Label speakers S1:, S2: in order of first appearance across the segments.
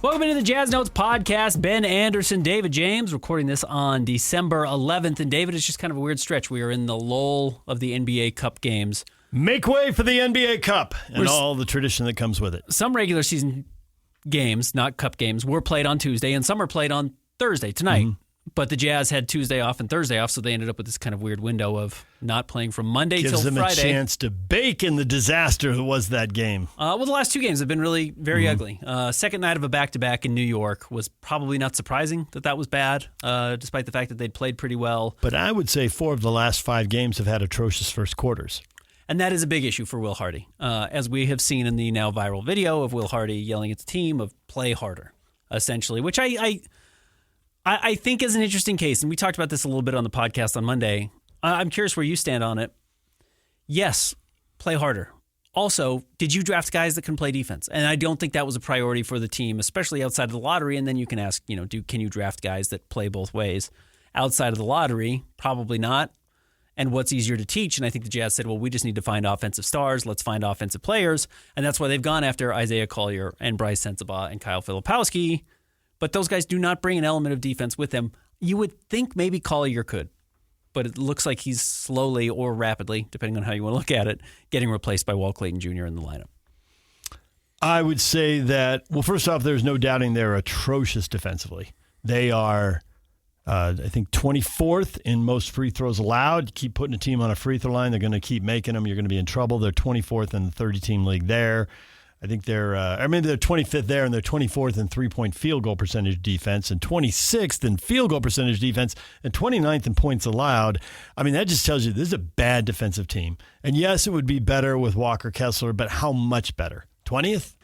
S1: Welcome into the Jazz Notes podcast. Ben Anderson, David James, recording this on December 11th. And David, it's just kind of a weird stretch. We are in the lull of the NBA Cup games.
S2: Make way for the NBA Cup and all the tradition that comes with it.
S1: Some regular season games, not Cup games, were played on Tuesday, and some are played on Thursday, tonight. Mm-hmm. But the Jazz had Tuesday off and Thursday off, so they ended up with this kind of weird window of not playing from Monday till Friday.
S2: Gives them a chance to bake in the disaster that was that game.
S1: Well, the last two games have been really very ugly. Second night of a back-to-back in New York was probably not surprising that was bad, despite the fact that they'd played pretty well.
S2: But I would say 4 of the last 5 games have had atrocious first quarters.
S1: And that is a big issue for Will Hardy, as we have seen in the now viral video of Will Hardy yelling at the team of play harder, essentially, which I think is an interesting case, and we talked about this a little bit on the podcast on Monday. I'm curious where you stand on it. Yes, play harder. Also, did you draft guys that can play defense? And I don't think that was a priority for the team, especially outside of the lottery. And then you can ask, can you draft guys that play both ways? Outside of the lottery, probably not. And what's easier to teach? And I think the Jazz said, well, we just need to find offensive stars. Let's find offensive players. And that's why they've gone after Isaiah Collier and Bryce Sensabaugh and Kyle Filipowski. But those guys do not bring an element of defense with them. You would think maybe Collier could, but it looks like he's slowly or rapidly, depending on how you want to look at it, getting replaced by Walt Clayton Jr. in the lineup.
S2: I would say that, well, first off, there's no doubting they're atrocious defensively. They are, I think, 24th in most free throws allowed. You keep putting a team on a free throw line, they're going to keep making them. You're going to be in trouble. They're 24th in the 30-team league there. I think they're 25th there, and they're 24th in three-point field goal percentage defense, and 26th in field goal percentage defense, and 29th in points allowed. I mean, that just tells you this is a bad defensive team. And yes, it would be better with Walker Kessler, but how much better? 20th?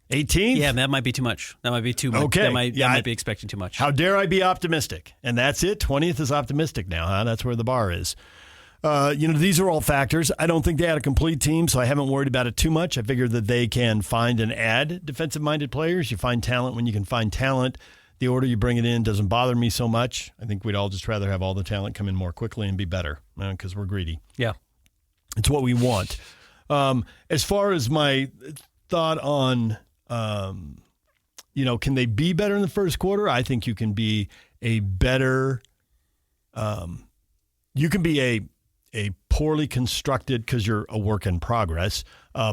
S2: 18th?
S1: Yeah, that might be too much. That might be too much.
S2: Okay.
S1: That might be expecting too much.
S2: How dare I be optimistic? And that's it. 20th is optimistic now, huh? That's where the bar is. These are all factors. I don't think they had a complete team, so I haven't worried about it too much. I figured that they can find and add defensive-minded players. You find talent when you can find talent. The order you bring it in doesn't bother me so much. I think we'd all just rather have all the talent come in more quickly and be better because we're greedy.
S1: Yeah.
S2: It's what we want. As far as my thought on, can they be better in the first quarter? I think you can be a better you can be a poorly constructed, because you're a work in progress,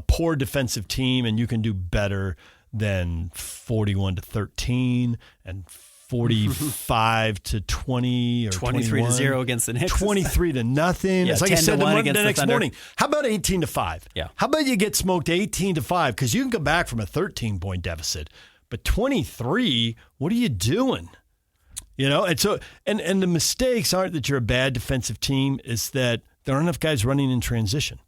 S2: poor defensive team, and you can do better than 41-13 and 45-20 or
S1: 23-0 against the Knicks.
S2: 23-0.
S1: Yeah,
S2: it's like I said the next
S1: Thunder.
S2: morning. How about 18-5?
S1: Yeah.
S2: How about you get smoked 18-5? Because you can come back from a 13-point deficit. But 23, what are you doing? And so and the mistakes aren't that you're a bad defensive team, it's that there aren't enough guys running in transition.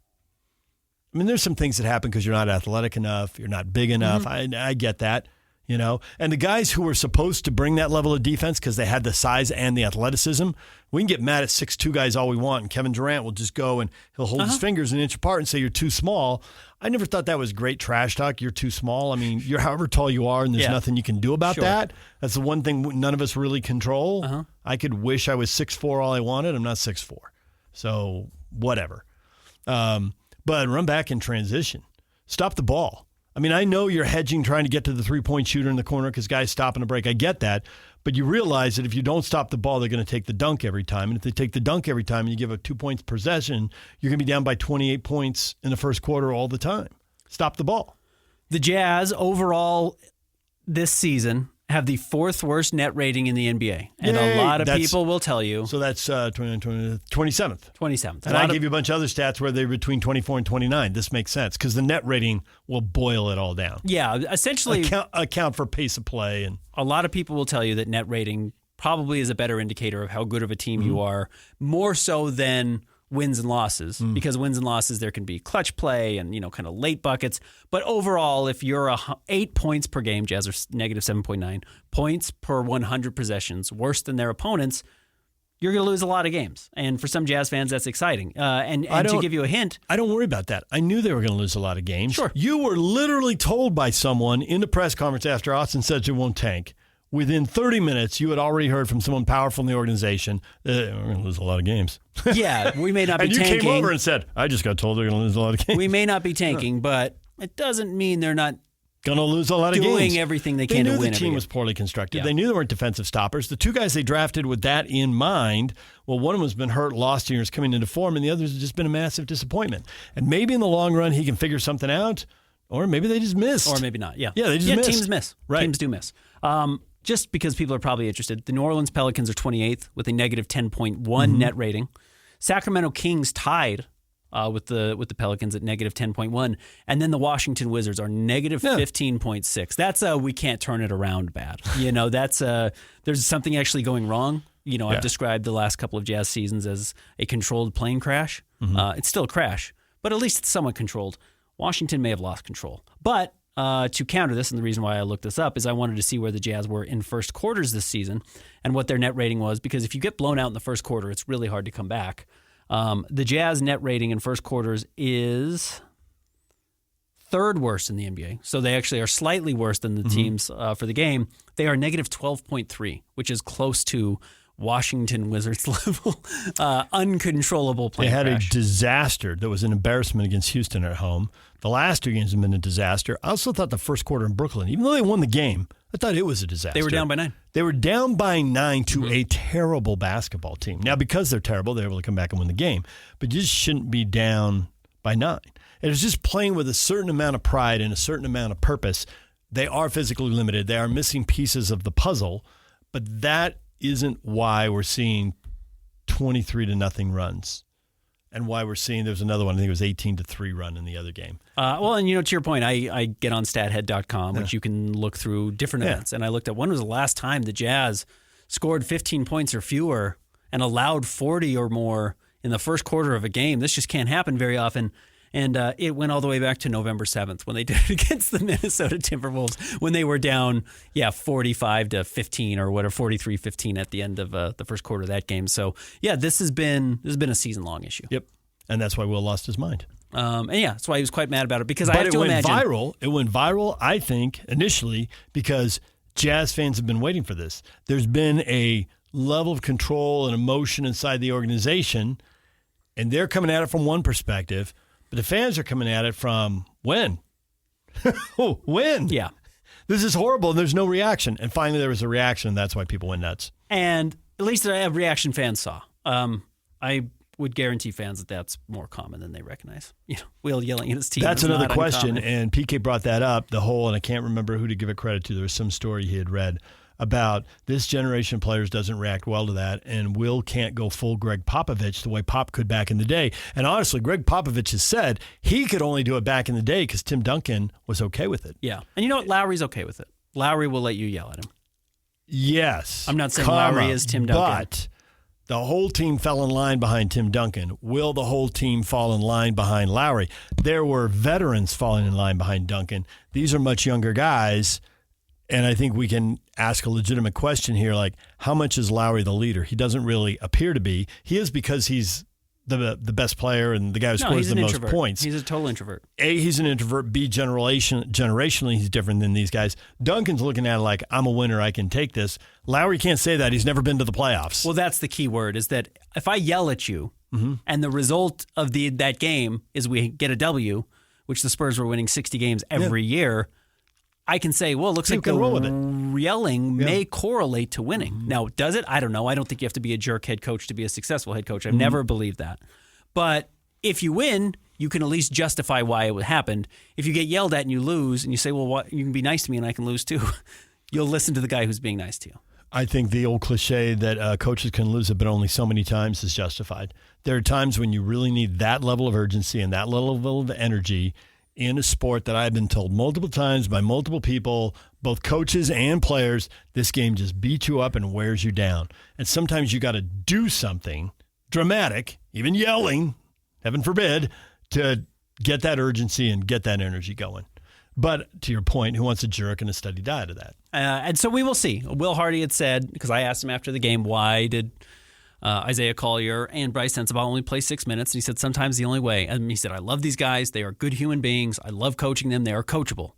S2: I mean, there's some things that happen because you're not athletic enough, you're not big enough. I get that, And the guys who were supposed to bring that level of defense because they had the size and the athleticism, we can get mad at 6'2" guys all we want, and Kevin Durant will just go and he'll hold his fingers an inch apart and say you're too small. I never thought that was great trash talk. You're too small. I mean, you're however tall you are, and there's nothing you can do about that. That's the one thing none of us really control. I could wish I was 6'4" all I wanted. I'm not 6'4", so whatever. But run back in transition. Stop the ball. I mean, I know you're hedging trying to get to the three-point shooter in the corner because guys stopping a break. I get that. But you realize that if you don't stop the ball, they're going to take the dunk every time. And if they take the dunk every time and you give a 2 points possession, you're going to be down by 28 points in the first quarter all the time. Stop the ball.
S1: The Jazz overall this season have the 4th worst net rating in the NBA. And a lot of people will tell you.
S2: So that's 27th.
S1: 27th.
S2: And I gave you a bunch of other stats where they're between 24 and 29. This makes sense because the net rating will boil it all down.
S1: Yeah, essentially.
S2: Account for pace of play. And
S1: a lot of people will tell you that net rating probably is a better indicator of how good of a team you are, more so than wins and losses, because wins and losses, there can be clutch play and, kind of late buckets. But overall, if you're 8 points per game, Jazz are negative 7.9, points per 100 possessions, worse than their opponents, you're going to lose a lot of games. And for some Jazz fans, that's exciting. And to give you a hint.
S2: I don't worry about that. I knew they were going to lose a lot of games.
S1: Sure.
S2: You were literally told by someone in the press conference after Austin said it won't tank. Within 30 minutes, you had already heard from someone powerful in the organization that we're going to lose a lot of games.
S1: Yeah, we may not be
S2: and
S1: tanking.
S2: And you came over and said, I just got told they're going to lose a lot of games.
S1: We may not be tanking, but it doesn't mean they're not
S2: going to lose a lot of games.
S1: Doing everything they can to win.
S2: They knew the team was poorly constructed.
S1: Yeah.
S2: They knew there weren't defensive stoppers. The two guys they drafted with that in mind, well, one of them has been hurt, lost years coming into form, and the other has just been a massive disappointment. And maybe in the long run he can figure something out, or maybe they just missed.
S1: Or maybe not, yeah.
S2: Yeah, they just missed.
S1: Teams miss.
S2: Right.
S1: Teams do miss. Just because people are probably interested, the New Orleans Pelicans are 28th with a negative 10.1 net rating. Sacramento Kings tied with the Pelicans at negative 10.1, and then the Washington Wizards are negative 15.6. That's we can't turn it around bad. That's there's something actually going wrong. I've described the last couple of Jazz seasons as a controlled plane crash. It's still a crash, but at least it's somewhat controlled. Washington may have lost control. But to counter this, and the reason why I looked this up is I wanted to see where the Jazz were in first quarters this season and what their net rating was, because if you get blown out in the first quarter, it's really hard to come back. The Jazz net rating in first quarters is third worst in the NBA. So they actually are slightly worse than the teams for the game. They are negative 12.3, which is close to Washington Wizards level, uncontrollable plane
S2: They had
S1: crash.
S2: a disaster that was an embarrassment against Houston at home. The last two games have been a disaster. I also thought the first quarter in Brooklyn, even though they won the game, I thought it was a disaster.
S1: They were down by 9.
S2: They were down by 9 to a terrible basketball team. Now, because they're terrible, they're able to come back and win the game. But you just shouldn't be down by 9. It was just playing with a certain amount of pride and a certain amount of purpose. They are physically limited. They are missing pieces of the puzzle. But that isn't why we're seeing 23-0 runs. And why we're seeing there's another one, I think it was 18-3 run in the other game.
S1: And to your point, I get on stathead.com, which you can look through different events. And I looked at when was the last time the Jazz scored 15 points or fewer and allowed 40 or more in the first quarter of a game. This just can't happen very often. And it went all the way back to November 7th when they did it against the Minnesota Timberwolves when they were down, 45-15 or whatever, 43-15 at the end of the first quarter of that game. So, this has been a season-long issue.
S2: Yep, and that's why Will lost his mind.
S1: That's why he was quite mad about it, because I have to imagine.
S2: It went viral, I think, initially because Jazz fans have been waiting for this. There's been a level of control and emotion inside the organization, and they're coming at it from one perspective. But the fans are coming at it from when? When?
S1: Yeah.
S2: This is horrible, and there's no reaction. And finally there was a reaction, and that's why people went nuts.
S1: And at least a reaction fans saw. I would guarantee fans that that's more common than they recognize. Will yelling at his team.
S2: That's another question,
S1: uncommon.
S2: and PK brought that up, and I can't remember who to give it credit to. There was some story he had read about this generation of players doesn't react well to that, and Will can't go full Greg Popovich the way Pop could back in the day. And honestly, Greg Popovich has said he could only do it back in the day because Tim Duncan was okay with it.
S1: Yeah. And you know what? Lowry's okay with it. Lowry will let you yell at him.
S2: Yes.
S1: I'm not saying Lowry is Tim Duncan.
S2: But the whole team fell in line behind Tim Duncan. Will the whole team fall in line behind Lowry? There were veterans falling in line behind Duncan. These are much younger guys. And I think we can ask a legitimate question here, like, how much is Lowry the leader? He doesn't really appear to be. He is because he's the best player and the guy who scores the most points.
S1: He's a total introvert.
S2: A, he's an introvert. B, generationally, he's different than these guys. Duncan's looking at it like, I'm a winner, I can take this. Lowry can't say that. He's never been to the playoffs.
S1: Well, that's the key word, is that if I yell at you and the result of that game is we get a W, which the Spurs were winning 60 games every year, I can say, well, it looks like the yelling may correlate to winning. Now, does it? I don't know. I don't think you have to be a jerk head coach to be a successful head coach. I've never believed that. But if you win, you can at least justify why it happened. If you get yelled at and you lose and you say, well, you can be nice to me and I can lose too, you'll listen to the guy who's being nice to you.
S2: I think the old cliche that coaches can lose it, but only so many times is justified. There are times when you really need that level of urgency and that level of energy in a sport that I've been told multiple times by multiple people, both coaches and players, this game just beats you up and wears you down. And sometimes you got to do something dramatic, even yelling, heaven forbid, to get that urgency and get that energy going. But to your point, who wants a jerk and a steady diet of that?
S1: And so we will see. Will Hardy had said, because I asked him after the game, why did Isaiah Collier and Bryce Sensabaugh only play 6 minutes? And he said, sometimes the only way. And he said, I love these guys. They are good human beings. I love coaching them. They are coachable.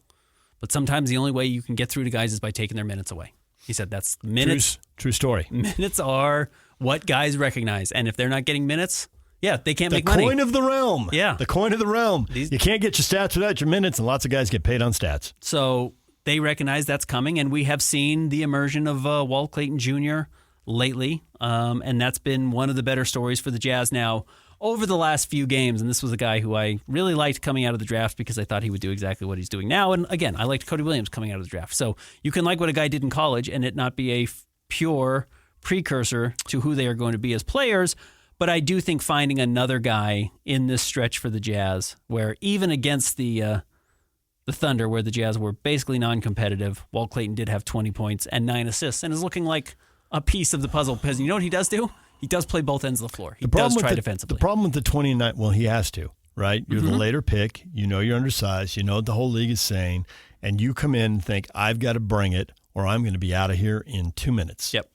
S1: But sometimes the only way you can get through to guys is by taking their minutes away. He said that's minutes.
S2: True story.
S1: Minutes are what guys recognize. And if they're not getting minutes, Yeah, they can't
S2: the
S1: make money.
S2: coin of the realm.
S1: Yeah.
S2: The coin of the realm. You can't get your stats without your minutes, and lots of guys get paid on stats.
S1: So they recognize that's coming, and we have seen the immersion of Walt Clayton Jr. lately, and that's been one of the better stories for the Jazz now over the last few games. And this was a guy who I really liked coming out of the draft because I thought he would do exactly what he's doing now. And again, I liked Cody Williams coming out of the draft. So you can like what a guy did in college and it not be a pure precursor to who they are going to be as players. But I do think finding another guy in this stretch for the Jazz, where even against the Thunder, where the Jazz were basically non-competitive, Walt Clayton did have 20 points and 9 assists and is looking like a piece of the puzzle. Because you know what he does do? He does play both ends of the floor. He does try defensively.
S2: The problem with the 29, well, he has to, right? You're the later pick. You know you're undersized. You know what the whole league is saying. And you come in and think, I've got to bring it or I'm going to be out of here in 2 minutes.
S1: Yep.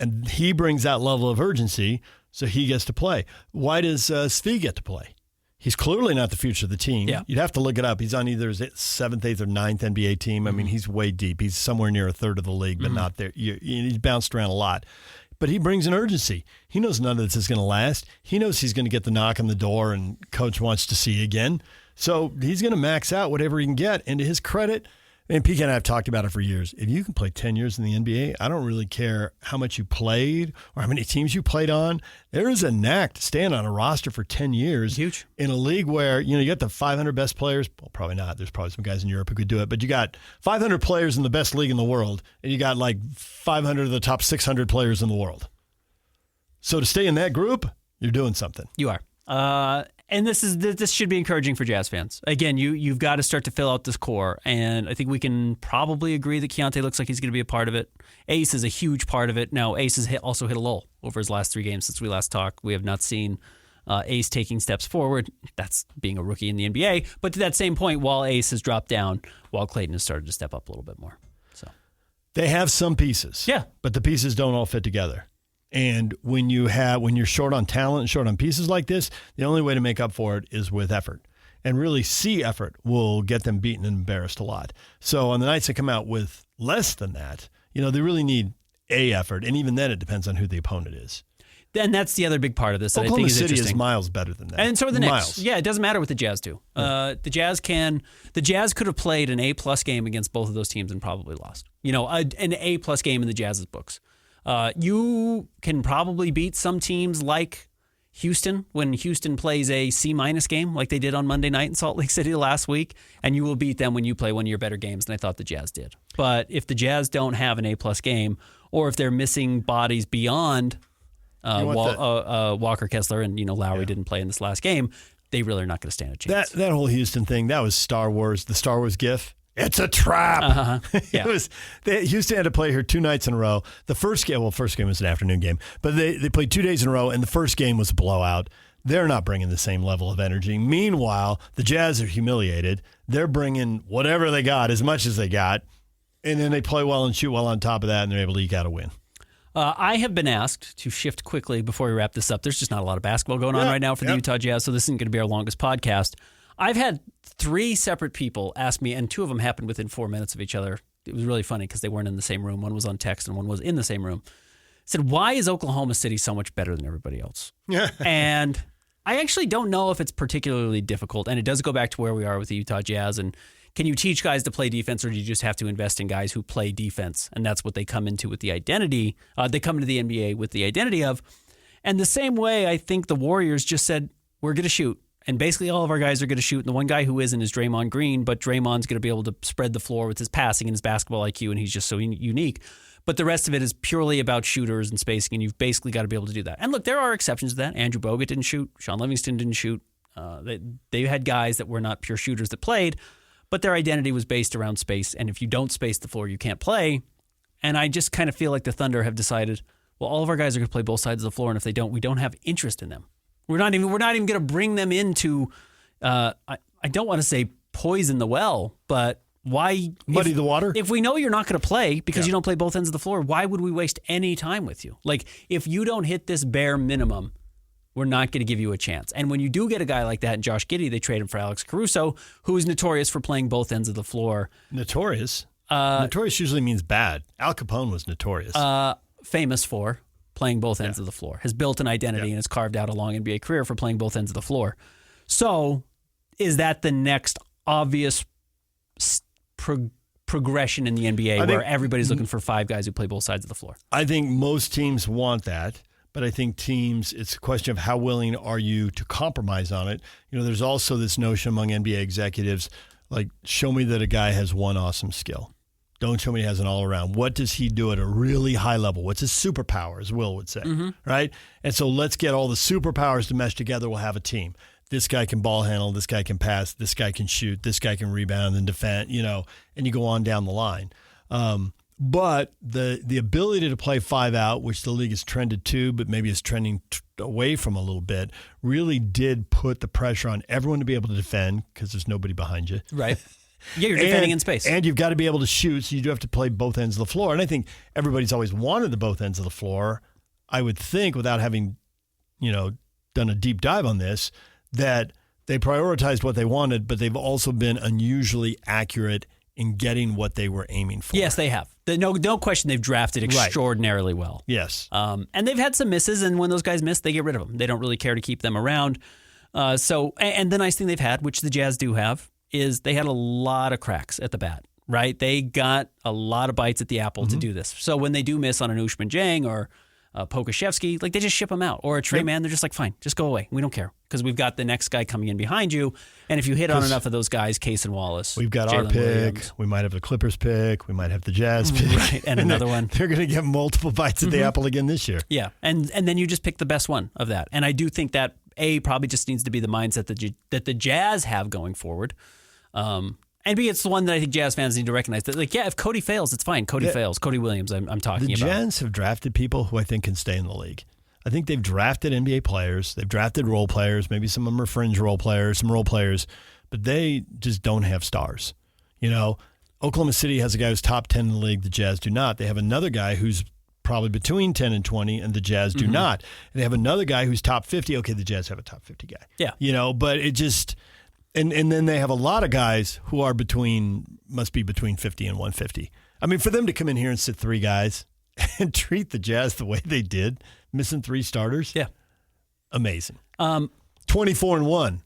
S2: And he brings that level of urgency, so he gets to play. Why does Svi get to play? He's clearly not the future of the team.
S1: Yeah.
S2: You'd have to look it up. He's on either his 7th, 8th, or 9th NBA team. I mean, he's way deep. He's somewhere near a third of the league, but not there. He's bounced around a lot. But he brings an urgency. He knows none of this is going to last. He knows he's going to get the knock on the door and coach wants to see again. So he's going to max out whatever he can get. And to his credit, and PK and I have talked about it for years, if you can play 10 years in the NBA, I don't really care how much you played or how many teams you played on. There is a knack to stand on a roster for 10 years.
S1: Huge.
S2: In a league where, you got the 500 best players. Well, probably not. There's probably some guys in Europe who could do it. But you got 500 players in the best league in the world, and you got like 500 of the top 600 players in the world. So to stay in that group, you're doing something.
S1: You are. And this should be encouraging for Jazz fans. Again, you've got to start to fill out this core, and I think we can probably agree that Keontae looks like he's going to be a part of it. Ace is a huge part of it. Now, Ace has also hit a lull over his last 3 games since we last talked. We have not seen Ace taking steps forward. That's being a rookie in the NBA. But to that same point, while Ace has dropped down, while Clayton has started to step up a little bit more. So
S2: they have some pieces,
S1: yeah,
S2: but the pieces don't all fit together. And when you're short on talent and short on pieces like this, the only way to make up for it is with effort. And really C effort will get them beaten and embarrassed a lot. So on the nights they come out with less than that, they really need A effort. And even then it depends on who the opponent is.
S1: And that's the other big part of this that I think
S2: Oklahoma
S1: is
S2: City
S1: interesting.
S2: is miles better than that.
S1: And so are the Knicks.
S2: Miles.
S1: Yeah, it doesn't matter what the Jazz do. The Jazz could have played an A+ game against both of those teams and probably lost. An A+ game in the Jazz's books. You can probably beat some teams like Houston when Houston plays a C- game like they did on Monday night in Salt Lake City last week, and you will beat them when you play one of your better games than I thought the Jazz did. But if the Jazz don't have an A+ game, or if they're missing bodies beyond Walker Kessler and Lowry didn't play in this last game, they really are not going to stand a chance.
S2: That whole Houston thing, that was Star Wars, the Star Wars gif. It's a trap.
S1: Yeah.
S2: Houston had to play here 2 nights in a row. The first game was an afternoon game, but they played 2 days in a row, and the first game was a blowout. They're not bringing the same level of energy. Meanwhile, the Jazz are humiliated. They're bringing whatever they got, as much as they got, and then they play well and shoot well on top of that, and they're able to eke out a win.
S1: I have been asked to shift quickly before we wrap this up. There's just not a lot of basketball going on right now for the Utah Jazz, so this isn't going to be our longest podcast. I've had 3 separate people ask me, and 2 of them happened within 4 minutes of each other. It was really funny because they weren't in the same room. One was on text and one was in the same room. Said, why is Oklahoma City so much better than everybody else? And I actually don't know if it's particularly difficult. And it does go back to where we are with the Utah Jazz. And can you teach guys to play defense, or do you just have to invest in guys who play defense? And that's what they come into with the identity. They come into the NBA with the identity of. And the same way, I think the Warriors just said, we're going to shoot. And basically all of our guys are going to shoot. And the one guy who isn't is Draymond Green, but Draymond's going to be able to spread the floor with his passing and his basketball IQ, and he's just so unique. But the rest of it is purely about shooters and spacing, and you've basically got to be able to do that. And look, there are exceptions to that. Andrew Bogut didn't shoot. Sean Livingston didn't shoot. They had guys that were not pure shooters that played, but their identity was based around space. And if you don't space the floor, you can't play. And I just kind of feel like the Thunder have decided, well, all of our guys are going to play both sides of the floor, and if they don't, we don't have interest in them. We're not even going to bring them into. I don't want to say poison the well, but why
S2: muddy the water?
S1: If we know you're not going to play because you don't play both ends of the floor, why would we waste any time with you? Like, if you don't hit this bare minimum, we're not going to give you a chance. And when you do get a guy like that in Josh Giddey, they trade him for Alex Caruso, who is notorious for playing both ends of the floor.
S2: Notorious? Notorious usually means bad. Al Capone was notorious.
S1: Famous for playing both ends of the floor, has built an identity and has carved out a long NBA career for playing both ends of the floor. So is that the next obvious progression in the NBA where everybody's looking for 5 guys who play both sides of the floor?
S2: I think most teams want that. But I think teams, it's a question of how willing are you to compromise on it. There's also this notion among NBA executives, like, show me that a guy has one awesome skill. Don't show me he has an all-around. What does he do at a really high level? What's his superpower, as Will would say, right? And so let's get all the superpowers to mesh together. We'll have a team. This guy can ball handle. This guy can pass. This guy can shoot. This guy can rebound and defend, and you go on down the line. But the ability to play 5 out, which the league has trended to, but maybe is trending away from a little bit, really did put the pressure on everyone to be able to defend because there's nobody behind you.
S1: Right. Yeah, you're defending in space.
S2: And you've got to be able to shoot, so you do have to play both ends of the floor. And I think everybody's always wanted the both ends of the floor. I would think, without having, done a deep dive on this, that they prioritized what they wanted, but they've also been unusually accurate in getting what they were aiming for.
S1: Yes, they have. No question they've drafted extraordinarily well.
S2: Yes.
S1: And they've had some misses, and when those guys miss, they get rid of them. They don't really care to keep them around. And the nice thing they've had, which the Jazz do have, is they had a lot of cracks at the bat, right? They got a lot of bites at the apple to do this. So when they do miss on an Usman Jang or Pokashevsky, like, they just ship them out. Or a Trey Mann, they're just like, fine, just go away. We don't care because we've got the next guy coming in behind you. And if you hit on enough of those guys, Case and Wallace,
S2: we've got
S1: Jalen
S2: our pick.
S1: Williams.
S2: We might have the Clippers pick. We might have the Jazz pick.
S1: Right, and another one.
S2: They're going to get multiple bites at the apple again this year.
S1: Yeah, and then you just pick the best one of that. And I do think that, probably just needs to be the mindset that the Jazz have going forward. And B, it's the one that I think Jazz fans need to recognize. That, like, if Cody fails, it's fine. Cody fails. Cody Williams, I'm talking about.
S2: The Jazz have drafted people who I think can stay in the league. I think they've drafted NBA players. They've drafted role players. Maybe some of them are fringe role players, some role players. But they just don't have stars. Oklahoma City has a guy who's top 10 in the league. The Jazz do not. They have another guy who's probably between 10 and 20, and the Jazz do not. And they have another guy who's top 50. Okay, the Jazz have a top 50 guy.
S1: Yeah.
S2: But it just... And then they have a lot of guys who are must be between 50 and 150. I mean, for them to come in here and sit 3 guys and treat the Jazz the way they did, missing 3 starters, amazing. 24-1,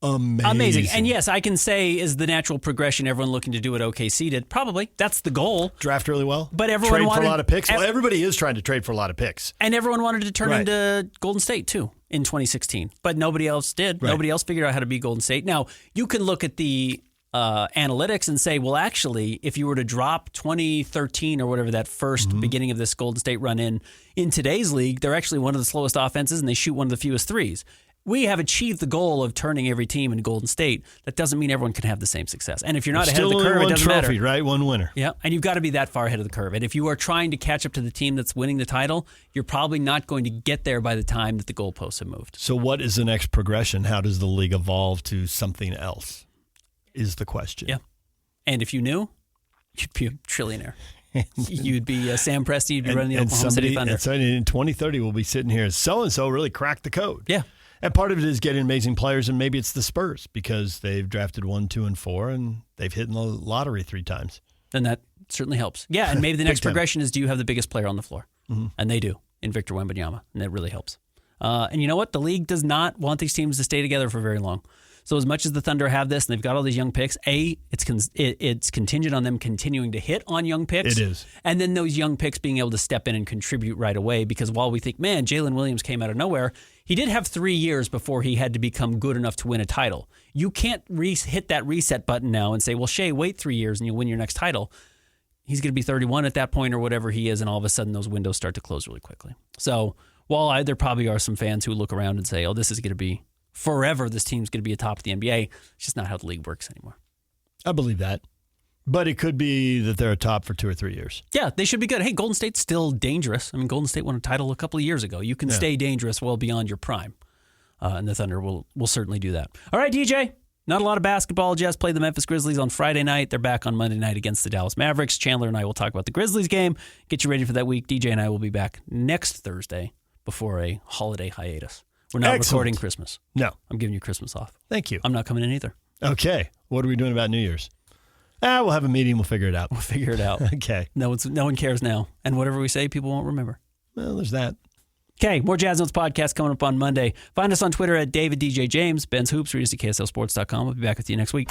S2: amazing.
S1: And yes, I can say is the natural progression everyone looking to do what OKC did. Probably. That's the goal.
S2: Draft really well.
S1: But everyone
S2: trade
S1: wanted
S2: for a lot of picks. Well, everybody is trying to trade for a lot of picks.
S1: And everyone wanted to turn into Golden State, too, in 2016. But nobody else did. Right. Nobody else figured out how to be Golden State. Now, you can look at the analytics and say, well, actually, if you were to drop 2013 or whatever that first beginning of this Golden State run in today's league, they're actually one of the slowest offenses and they shoot one of the fewest threes. We have achieved the goal of turning every team into Golden State. That doesn't mean everyone can have the same success. And if you're not ahead of the curve, it doesn't matter.
S2: Right? One winner.
S1: Yeah, and you've got to be that far ahead of the curve. And if you are trying to catch up to the team that's winning the title, you're probably not going to get there by the time that the goalposts have moved.
S2: So what is the next progression? How does the league evolve to something else is the question.
S1: Yeah. And if you knew, you'd be a trillionaire. You'd be Sam Presti. You'd be running the Oklahoma City Thunder.
S2: And so in 2030, we'll be sitting here. So-and-so really cracked the code.
S1: Yeah.
S2: And part of it is getting amazing players, and maybe it's the Spurs because they've drafted 1, 2, and 4, and they've hit in the lottery 3 times.
S1: Then that certainly helps. Yeah, and maybe the next progression is, do you have the biggest player on the floor? Mm-hmm. And they do in Victor Wembanyama, and that really helps. And you know what? The league does not want these teams to stay together for very long. So as much as the Thunder have this, and they've got all these young picks, it's contingent on them continuing to hit on young picks.
S2: It is.
S1: And then those young picks being able to step in and contribute right away, because while we think, man, Jalen Williams came out of nowhere, he did have 3 years before he had to become good enough to win a title. You can't hit that reset button now and say, well, Shea, wait 3 years and you'll win your next title. He's going to be 31 at that point or whatever he is, and all of a sudden those windows start to close really quickly. So while there probably are some fans who look around and say, oh, this is going to be forever, this team's going to be a top of the NBA, it's just not how the league works anymore.
S2: I believe that. But it could be that they're a top for 2 or 3 years.
S1: Yeah, they should be good. Hey, Golden State's still dangerous. I mean, Golden State won a title a couple of years ago. You can stay dangerous well beyond your prime. And the Thunder will certainly do that. All right, DJ. Not a lot of basketball. Jazz play the Memphis Grizzlies on Friday night. They're back on Monday night against the Dallas Mavericks. Chandler and I will talk about the Grizzlies game, get you ready for that week. DJ and I will be back next Thursday before a holiday hiatus. We're not recording Christmas.
S2: No.
S1: I'm giving you Christmas off.
S2: Thank you.
S1: I'm not coming in either.
S2: Okay. What are we doing about New Year's? We'll have a meeting. We'll figure it out.
S1: We'll figure it out.
S2: Okay.
S1: No one cares now. And whatever we say, people won't remember.
S2: Well, there's that.
S1: Okay, more Jazz Notes podcast coming up on Monday. Find us on Twitter at DavidDJJames. Ben's Hoops. Read us at KSLSports.com. We'll be back with you next week.